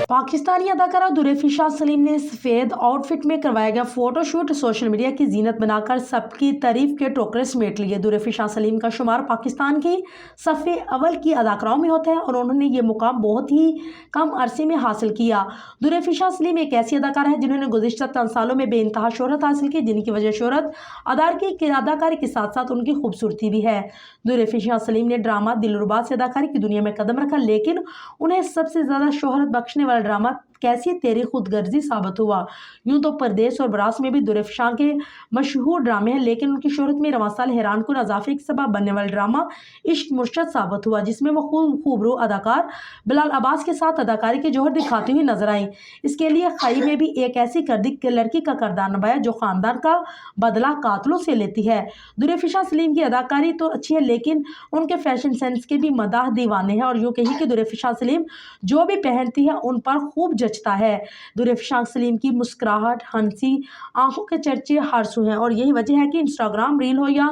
पाकिस्तानी अदाकारा दुरेफिशा सलीम ने सफ़ेद आउटफिट में करवाया गया फोटो शूट सोशल मीडिया की जीनत बनाकर सबकी तारीफ के टोकरे समेट लिए। दुरेफिशा सलीम का शुमार पाकिस्तान की सफ़े अव्वल की अदाकाराओं में होता है और उन्होंने ये मुकाम बहुत ही कम अरसे में हासिल किया। दुरेफिशा सलीम एक ऐसी अदाकारा है जिन्होंने गुज़िश्ता 3 सालों में बेइंतहा शोहरत हासिल की, जिनकी वजह शोहरत अदाकारी के साथ साथ उनकी खूबसूरती भी है। दुरेफिशा सलीम ने ड्रामा दिलरुबा से अदाकारी की दुनिया में कदम रखा, लेकिन उन्हें सबसे ज़्यादा शोहरत बख्शने वाला ड्रामा कैसी तेरी खुदगर्जी साबित हुआ। यूं तो परदेस और बरास में भी दुरेफिशा के मशहूर ड्रामे हैं, लेकिन उनकी शोहरत में रवां साल हैरानकुन इजाफे के सबब बनने वाला ड्रामा इश्क मुर्शद साबित हुआ, जिसमें वो खूबरू अदाकार बिलाल अब्बास के साथ अदाकारी के जौहर दिखाती हुई नजर आई। इसके लिए खई में भी एक ऐसी लड़की का किरदार निभाया जो खानदान का बदला कातलों से लेती है। दुरेफिशा सलीम की अदाकारी तो अच्छी है, लेकिन उनके फैशन सेंस के भी मदाह दीवाने हैं और यूं कही कि दुरेफिशा सलीम जो भी पहनती है उन पर खूब जचता है। दुरेफिशा सलीम की मुस्कुराहट, हंसी, आंखों के चर्चे हर सू हैं और यही वजह है कि इंस्टाग्राम रील हो या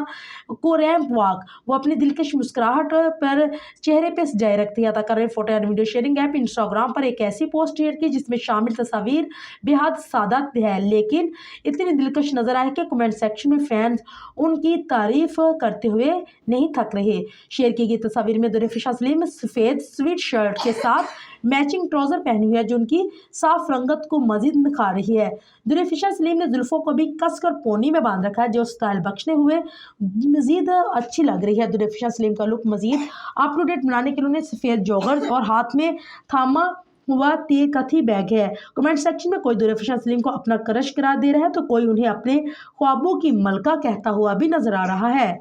कोरैम्प वॉक, वो अपनी दिलकश मुस्कुराहट पर चेहरे पे सजाए रखती है। अदाकारा photo and video sharing app Instagram पर एक ऐसी पोस्ट शेयर की जिसमें शामिल तस्वीर बेहद सादा है, लेकिन इतनी दिलकश नजर आए कि कमेंट सेक्शन में फैंस उनकी तारीफ करते हुए नहीं थक रहे। शेयर की गई तस्वीर में दुरेफिशा सलीम सफ़ेद स्वीट शर्ट के साथ मैचिंग ट्राउजर पहनी हुई है जो उनकी साफ रंगत को मजीद निखार रही है। दुरेफिशा सलीम ने जुल्फों को भी कसकर पोनी में बांध रखा है जो स्टाइल बख्शने हुए मजीद अच्छी लग रही है। दुरेफिशा सलीम का लुक मजीद अप टू डेट बनाने के लिए उन्हें सफ़ेद जॉगर्स और हाथ में थामा हुआ कथी बैग है। कमेंट सेक्शन में कोई दुरेफिशा सलीम को अपना क्रश करार दे रहा है तो कोई उन्हें अपने ख्वाबों की मलका कहता हुआ भी नजर आ रहा है।